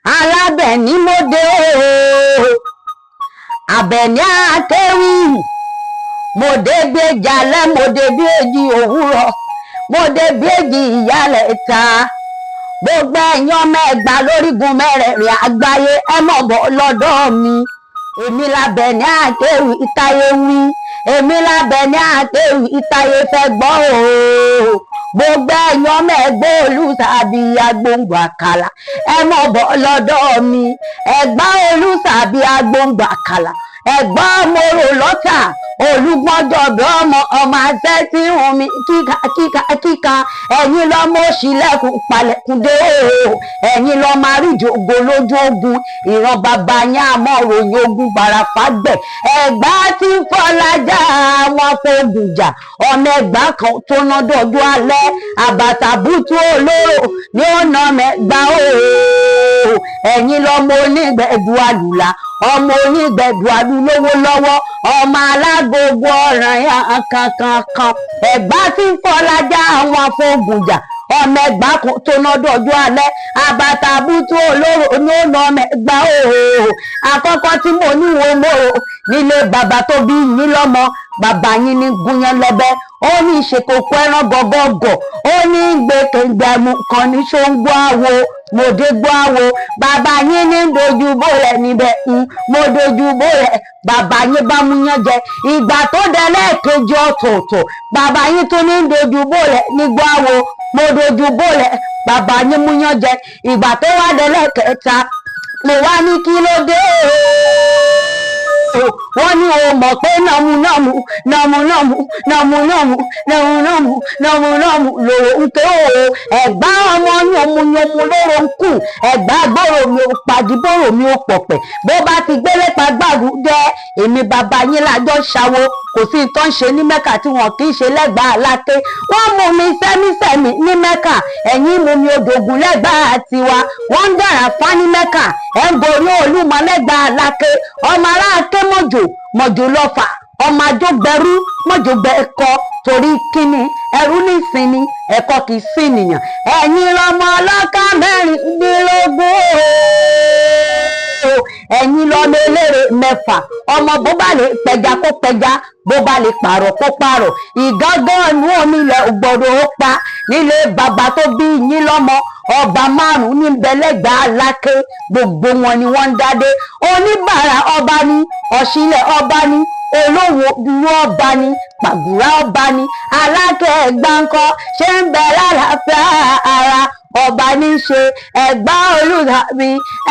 Alábẹ̀ní mo dé o, Àbẹ̀ní Akéwì, mo dé bí jalẹ́, mo dé bí èjì òwúrọ̀, mo dé bí èjì ìyálẹ̀ta. Gbogbo ẹ̀yin ọmọ Ẹ̀gbá lórígun mẹ́rẹ̀ẹ̀rin àgbáyé ẹ mọ̀ bọ̀ lọ́dọ̀ mi. Èmi l'Àbẹ̀ní Akéwì ìtayé wí, èmi l'Àbẹ̀ní Akéwì ìtayé fẹ́ gbọ́ o. Gbogbo ẹ̀yin ọmọ Ẹ̀gbá Olúsàbí agbóngbò àkàlà ẹ mọ̀ bọ̀ lọ́dọ̀ mi. Ẹ̀gbá Olúsàbí agbóngbò àkàlà, Ẹ̀gbá mòrò lọ́tà, olùgbọ́njọ̀bí ọmọ àṣẹ tí ń hun mi kíka. Ẹ̀yin lọ́mọ òṣìlẹ̀kùn palẹ̀kùndé o, ẹ̀yin lọ́mọ àríjì ògo lójú ogun, ìran bàbá yín àmọ́ ròyìn ogun Bàràfá gbẹ̀. Ẹ̀gbá tí ń fọlájà wọn fogun jà, ọmọ Ẹ̀gbá kan tó ná dọ̀jú alẹ́, àbàtàbùtù olóró ni ó nà mẹ́gbà o. Ẹ̀yin lọ́mọ onígbẹ̀dù àlùlà, ọmọ onígbẹ̀dù àlùlówó lọ́wọ́, ọmọ alágbogbo ọ̀ràn yàn kankan. Ẹ̀gbá tí ń fọlájà àwọn afọ́gun jà, ọmọ Ẹ̀gbá kan tó ná dọ̀jú alẹ́, àbàtàbùtù olóró ni ó nà mẹ́gbà o. Àkọ́kọ́ tí mo ní wo mòrò nílé bàbá tó bí yín lọ́mọ, bàbá yín ní gúnyán lẹ́bẹ́, ó ní ìṣèkòkò ẹran gọgọgọ, ó ní gbẹkẹgbẹmú kan ní ṣóńgbó àwo, mo dé gbọ́ àwo. Bàbá yín ní dojú bólẹ̀ níbẹ̀ mo dojú bólẹ̀, bàbá yín bá mú yán jẹ. Ìgbà tó dẹlẹ́ẹ̀kejì ọ̀tọ̀ọ̀tọ̀, bàbá yín tó ní dojú bólẹ̀ nígbó àwo, mo dojú bólẹ̀, bàbá yín mú yán jẹ. Ìgbà tó wá dẹlẹ́ẹ̀kẹta, mo wá ní kí ló dé o. Wọ́n ní o mọ̀ pé nàmúnàmú lòrò ń ké o. Ẹ̀gbá ọmọ yànmùyànmù lóró ń kù, Ẹ̀gbá gbòòrò mi ò pàdíbòrò mi ò pọ̀pẹ̀. Bó bá ti gbélé pa gbàrú jẹ́ èmi bàbá yín lájọ́ ṣàwo. Kò sí tó ń ṣe ní Mẹ́kà tí wọn kì í ṣe lẹ́gbà Aláké. Wọ́n mú mi sẹ́mísẹ́mí ní Mẹ́kà, ẹ̀yin mú mi odògùn lẹ́gbà tiwa. Wọ́n ń dára fá ní Mẹ́kà, ẹ̀ ń gorí Olúmọ lẹ́gbà Aláké. Ọmọ Aláké mọ̀jò lọ́fà, ọmọ àjọgbẹ̀rú mọ̀jọ̀gbẹ̀ ẹ̀kọ́, torí kíni ẹrú ní ìsinmi ẹ̀kọ́ kì í sí ènìyàn. Ẹ̀yin lọ́mọ ọlọ́kà mẹ́rìndínlógún o, ẹ̀yin lọ́mọ eléré mẹ́fà, ọmọ bó bá lè pẹja kó pẹja, bó bá lè pààrọ̀ kó pààrọ̀. Ìgángan inú omi ilẹ̀ ògbọ́dọ̀ ó pa nílé bàbá tó bí yín lọ́mọ. Ọba márùn-ún ní bẹlẹ́gbà Aláké, gbogbo wọn ni wọ́n ń dádé. Oníbàárà ọba ni, Ọ̀ṣìlẹ̀ ọba ni, Olówó dúró ọba ni, Pàgùrá ọba ni. Aláké Ẹ̀gbá ńkọ́ ṣé ń bẹ lálàáfíà ara? Ọba ní í ṣe. Ẹ̀gbá Olúsàbí,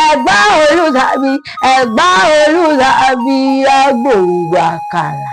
Ẹ̀gbá Olúsàbí, Ẹ̀gbá Olúsàbí agbóngbò àkàlà.